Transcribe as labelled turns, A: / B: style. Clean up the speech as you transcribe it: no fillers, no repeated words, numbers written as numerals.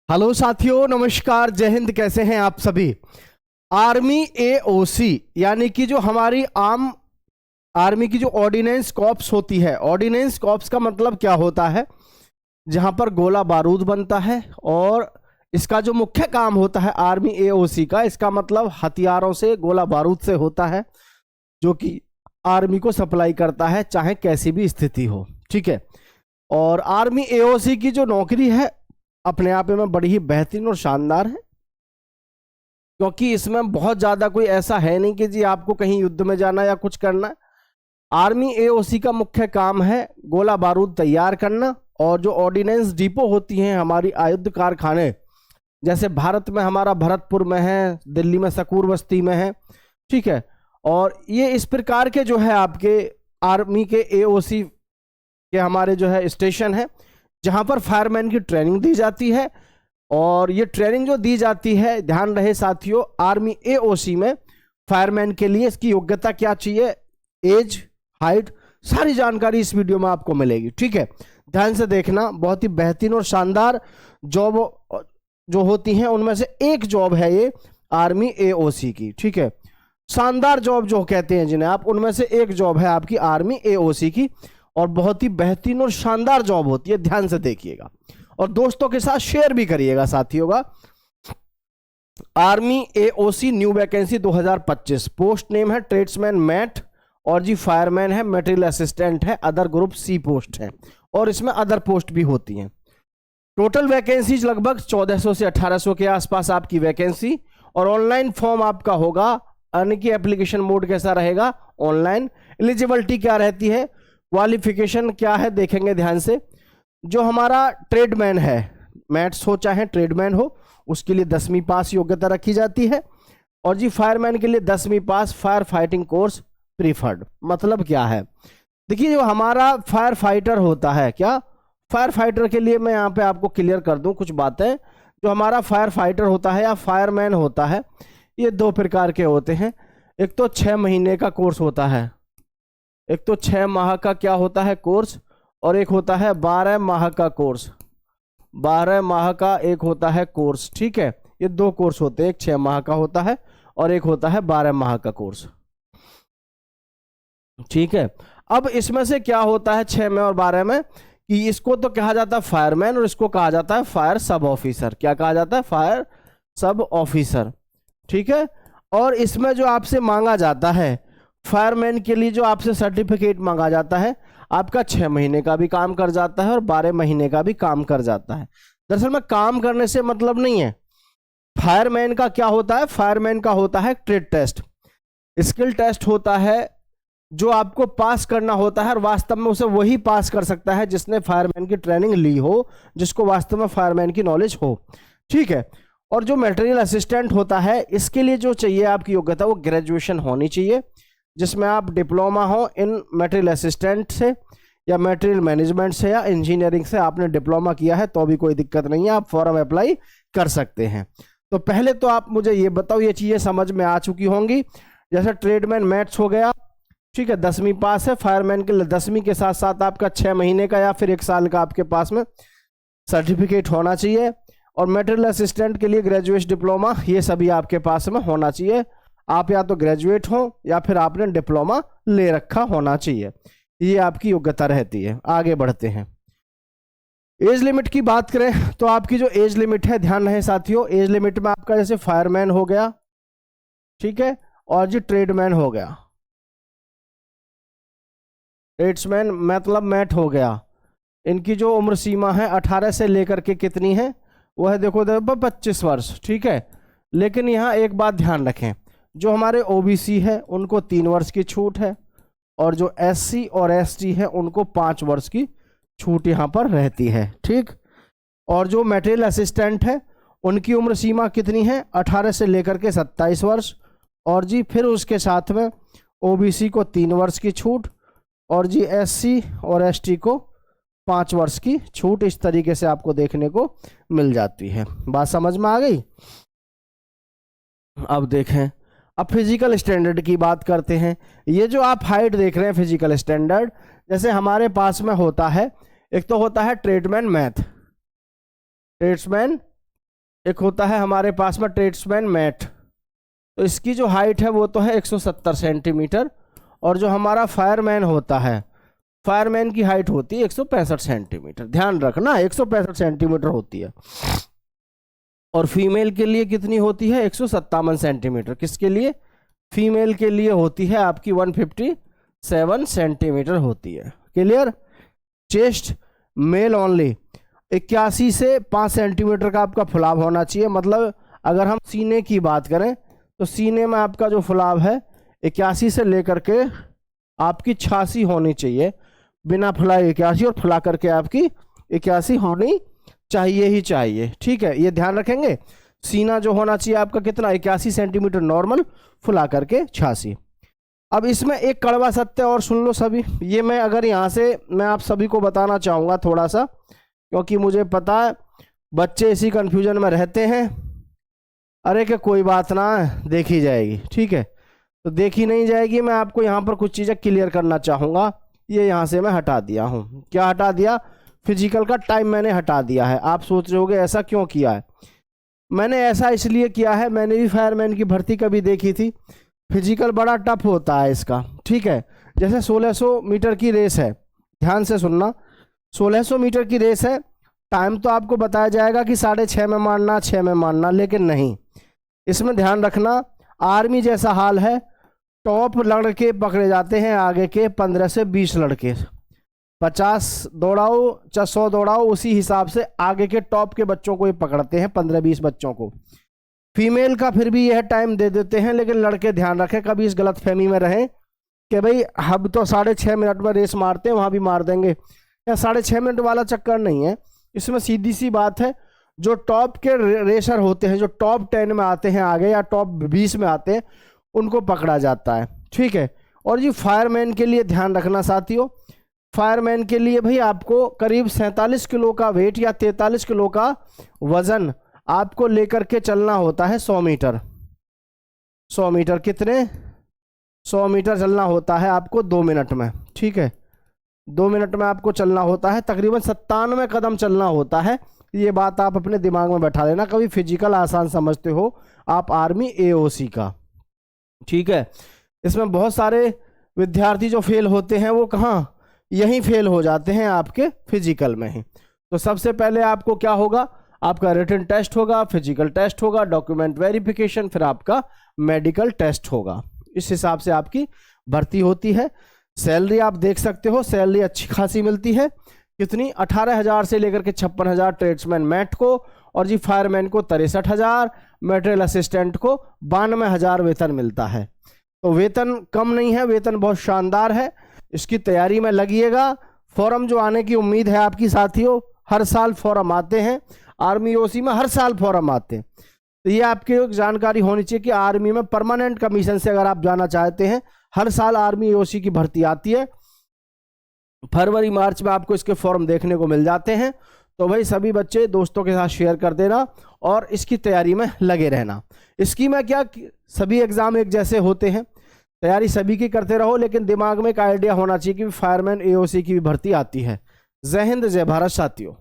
A: Hello साथियों, नमस्कार, जय हिंद। कैसे हैं आप सभी। आर्मी एओसी यानी कि जो हमारी आम आर्मी की जो ऑर्डिनेंस कॉर्प्स होती है। ऑर्डिनेंस कॉर्प्स का मतलब क्या होता है? जहां पर गोला बारूद बनता है और इसका जो मुख्य काम होता है आर्मी एओसी का, इसका मतलब हथियारों से, गोला बारूद से होता है, जो कि आर्मी को सप्लाई करता है चाहे कैसी भी स्थिति हो। ठीक है। और आर्मी एओसी की जो नौकरी है अपने आप में बड़ी ही बेहतरीन और शानदार है, क्योंकि इसमें बहुत ज़्यादा कोई ऐसा है नहीं कि जी आपको कहीं युद्ध में जाना या कुछ करना। आर्मी एओसी का मुख्य काम है गोला बारूद तैयार करना, और जो ऑर्डिनेंस डिपो होती हैं हमारी आयुध कारखाने, जैसे भारत में हमारा भरतपुर में है, दिल्ली में सकूर बस्ती में है। ठीक है। और ये इस प्रकार के जो है आपके आर्मी के एओसी के हमारे जो है स्टेशन है, जहां पर फायरमैन की ट्रेनिंग दी जाती है। और ये ट्रेनिंग जो दी जाती है, ध्यान रहे साथियों, आर्मी एओसी में फायरमैन के लिए इसकी योग्यता क्या चाहिए, एज, हाइट, सारी जानकारी इस वीडियो में आपको मिलेगी। ठीक है, ध्यान से देखना। बहुत ही बेहतरीन और शानदार जॉब जो होती हैं उनमें से एक जॉब है ये आर्मी एओसी की। ठीक है, शानदार जॉब जो कहते हैं जिन्हें आप, उनमें से एक जॉब है आपकी आर्मी एओसी की, और बहुत ही बेहतरीन और शानदार जॉब होती है। ध्यान से देखिएगा और दोस्तों के साथ शेयर भी करिएगा साथियों का। Army AOC new vacancy 2025, post name है ट्रेड्समैन मैट, और जी फायरमैन है, मटेरियल असिस्टेंट है, अदर ग्रुप सी पोस्ट है, और इसमें अदर पोस्ट भी होती हैं। टोटल वैकेंसीज लगभग 1400 से 1800 के आसपास आपकी वैकेंसी, और ऑनलाइन फॉर्म आपका होगा। यानी कि एप्लीकेशन मोड कैसा रहेगा, ऑनलाइन। एलिजिबिलिटी क्या रहती है, क्वालिफिकेशन क्या है, देखेंगे ध्यान से। जो हमारा ट्रेडमैन है, मैथ्स हो चाहे ट्रेडमैन हो, उसके लिए 10वीं पास योग्यता रखी जाती है। और जी फायरमैन के लिए 10वीं पास, फायर फाइटिंग कोर्स प्रीफर्ड। मतलब क्या है, देखिए जो हमारा फायर फाइटर होता है, क्या फायर फाइटर के लिए मैं यहाँ पे आपको क्लियर कर दूं कुछ बातें। जो हमारा फायर फाइटर होता है या फायरमैन होता है, ये दो प्रकार के होते हैं। एक तो 6 महीने का कोर्स होता है, एक तो 6 माह का क्या होता है कोर्स, और एक होता है 12 माह का कोर्स। 12 माह का एक होता है कोर्स। ठीक है, ये दो कोर्स होते हैं, एक 6 माह का होता है और एक होता है 12 माह का कोर्स। ठीक है, अब इसमें से क्या होता है 6 में और 12 में, कि इसको तो कहा जाता है फायरमैन और इसको कहा जाता है फायर सब ऑफिसर। क्या कहा जाता है, फायर सब ऑफिसर। ठीक है, और इसमें जो आपसे मांगा जाता है फायरमैन के लिए, जो आपसे सर्टिफिकेट मांगा जाता है, आपका 6 महीने का भी काम कर जाता है और 12 महीने का भी काम कर जाता है। दरअसल में काम करने से मतलब नहीं है। फायरमैन का क्या होता है, फायरमैन का होता है ट्रेड टेस्ट, स्किल टेस्ट होता है, जो आपको पास करना होता है, और वास्तव में उसे वही पास कर सकता है जिसने फायरमैन की ट्रेनिंग ली हो, जिसको वास्तव में फायरमैन की नॉलेज हो। ठीक है, और जो मटेरियल असिस्टेंट होता है, इसके लिए जो चाहिए आपकी योग्यता, वो ग्रेजुएशन होनी चाहिए, जिसमें आप डिप्लोमा हो इन मटेरियल असिस्टेंट से, या मटेरियल मैनेजमेंट से, या इंजीनियरिंग से आपने डिप्लोमा किया है तो भी कोई दिक्कत नहीं है, आप फॉर्म अप्लाई कर सकते हैं। तो पहले तो आप मुझे ये बताओ, ये चीज़ें समझ में आ चुकी होंगी। जैसे ट्रेडमैन मैथ्स हो गया, ठीक है, 10वीं पास है। फायरमैन के लिए 10वीं के साथ साथ आपका 6 महीने का या फिर 1 साल का आपके पास में सर्टिफिकेट होना चाहिए। और मटेरियल असिस्टेंट के लिए ग्रेजुएट, डिप्लोमा, ये सभी आपके पास में होना चाहिए। आप या तो ग्रेजुएट हो या फिर आपने डिप्लोमा ले रखा होना चाहिए, ये आपकी योग्यता रहती है। आगे बढ़ते हैं। एज लिमिट की बात करें तो आपकी जो एज लिमिट है, ध्यान रहे साथियों, एज लिमिट में आपका जैसे फायरमैन हो गया, ठीक है, और जी ट्रेडमैन हो गया, ट्रेड्समैन मतलब मैट हो गया, इनकी जो उम्र सीमा है 18 से लेकर के कितनी है, वो है देखो 25 वर्ष। ठीक है, लेकिन यहाँ एक बात ध्यान रखें, जो हमारे ओबीसी है उनको 3 वर्ष की छूट है, और जो एससी और एसटी है उनको 5 वर्ष की छूट यहाँ पर रहती है। ठीक, और जो मटेरियल असिस्टेंट है उनकी उम्र सीमा कितनी है, 18 से लेकर के 27 वर्ष, और जी फिर उसके साथ में ओबीसी को 3 वर्ष की छूट, और जी एससी और एसटी को 5 वर्ष की छूट। इस तरीके से आपको देखने को मिल जाती है। बात समझ में आ गई। अब देखें, अब फिजिकल स्टैंडर्ड की बात करते हैं। ये जो आप हाइट देख रहे हैं फिजिकल स्टैंडर्ड, जैसे हमारे पास में होता है, एक तो होता है ट्रेडमैन मैथ, ट्रेड्समैन एक होता है हमारे पास में ट्रेड्समैन मैट, तो इसकी जो हाइट है वो तो है 170 सेंटीमीटर, और जो हमारा फायरमैन होता है, फायरमैन की हाइट होती है 165 सेंटीमीटर। ध्यान रखना 165 सेंटीमीटर होती है। और फीमेल के लिए कितनी होती है? 157 सेंटीमीटर। किसके लिए? फीमेल के लिए होती है आपकी 157 सेंटीमीटर होती है। क्लियर? चेस्ट मेल ओनली 81 से 5 सेंटीमीटर का आपका फुलाव होना चाहिए। मतलब अगर हम सीने की बात करें तो सीने में आपका जो फुलाव है 81 से लेकर के आपकी 86 होनी चाहिए। बिना फुलाए 81 और फुला करके आपकी 81 होनी चाहिए ही चाहिए। ठीक है, ये ध्यान रखेंगे। सीना जो होना चाहिए आपका कितना? 81 सेंटीमीटर नॉर्मल, फुला करके 86। अब इसमें एक कड़वा सत्य और सुन लो सभी। ये मैं अगर यहाँ से मैं आप सभी को बताना चाहूँगा थोड़ा सा, क्योंकि मुझे पता है बच्चे इसी कंफ्यूजन में रहते हैं। अरे कि कोई बात ना, देखी जाएगी। ठीक है, तो देखी नहीं जाएगी। मैं आपको यहाँ पर कुछ चीज़ें क्लियर करना चाहूँगा। ये यहाँ से मैं हटा दिया हूँ। क्या हटा दिया? फिजिकल का टाइम मैंने हटा दिया है। आप सोच रहे होगे ऐसा क्यों किया है? मैंने ऐसा इसलिए किया है, मैंने भी फायरमैन की भर्ती कभी देखी थी। फिजिकल बड़ा टफ होता है इसका। ठीक है, जैसे 1600 मीटर की रेस है, ध्यान से सुनना। 1600 मीटर की रेस है, टाइम तो आपको बताया जाएगा कि 6:30 में मारना, 6 में मारना, लेकिन नहीं। इसमें ध्यान रखना, आर्मी जैसा हाल है। टॉप लड़के पकड़े जाते हैं, आगे के 15 से 20 लड़के। 50 दौड़ाओ चाहे 100 दौड़ाओ, उसी हिसाब से आगे के टॉप के बच्चों को ये पकड़ते हैं, 15-20 बच्चों को। फीमेल का फिर भी यह टाइम दे देते हैं, लेकिन लड़के ध्यान रखें, कभी इस गलत फहमी में रहें कि भाई हम तो 6.5 मिनट में रेस मारते हैं, वहाँ भी मार देंगे। या 6.5 मिनट वाला चक्कर नहीं है इसमें। सीधी सी बात है, जो टॉप के रेसर होते हैं, जो टॉप 10 में आते हैं आगे या टॉप 20 में आते हैं, उनको पकड़ा जाता है। ठीक है, और ये फायरमैन के लिए ध्यान रखना साथियों, फायरमैन के लिए भाई आपको करीब 47 किलो का वेट या 43 किलो का वजन आपको लेकर के चलना होता है 100 मीटर। 100 मीटर कितने? 100 मीटर चलना होता है आपको 2 मिनट में। ठीक है, 2 मिनट में आपको चलना होता है, तकरीबन 97 कदम चलना होता है। ये बात आप अपने दिमाग में बैठा लेना। कभी फिजिकल आसान समझते हो आप आर्मी AOC का। ठीक है, इसमें बहुत सारे विद्यार्थी जो फेल होते हैं वो कहाँ? यहीं फेल हो जाते हैं, आपके फिजिकल में ही। तो सबसे पहले आपको क्या होगा? आपका रिटन टेस्ट होगा, फिजिकल टेस्ट होगा, डॉक्यूमेंट वेरिफिकेशन, फिर आपका मेडिकल टेस्ट होगा। इस हिसाब से आपकी भर्ती होती है। सैलरी आप देख सकते हो, सैलरी अच्छी खासी मिलती है। कितनी? 18,000 से लेकर के 56,000 ट्रेड्समैन मैट को, और जी फायरमैन को 63,000, मटेरियल असिस्टेंट को 92,000 वेतन मिलता है। तो वेतन कम नहीं है, वेतन बहुत शानदार है। इसकी तैयारी में लगिएगा। फॉर्म जो आने की उम्मीद है आपकी साथियों, हर साल फॉर्म आते हैं आर्मी OC में, हर साल फॉर्म आते हैं। तो ये आपकी जानकारी होनी चाहिए कि आर्मी में परमानेंट कमीशन से अगर आप जाना चाहते हैं, हर साल आर्मी OC की भर्ती आती है। फरवरी मार्च में आपको इसके फॉर्म देखने को मिल जाते हैं। तो भाई सभी बच्चे दोस्तों के साथ शेयर कर देना और इसकी तैयारी में लगे रहना। इसकी में क्या, सभी एग्जाम एक जैसे होते हैं, तैयारी सभी की करते रहो, लेकिन दिमाग में एक आइडिया होना चाहिए कि फायरमैन AOC की भी भर्ती आती है। जय हिंद, जय भारत साथियों।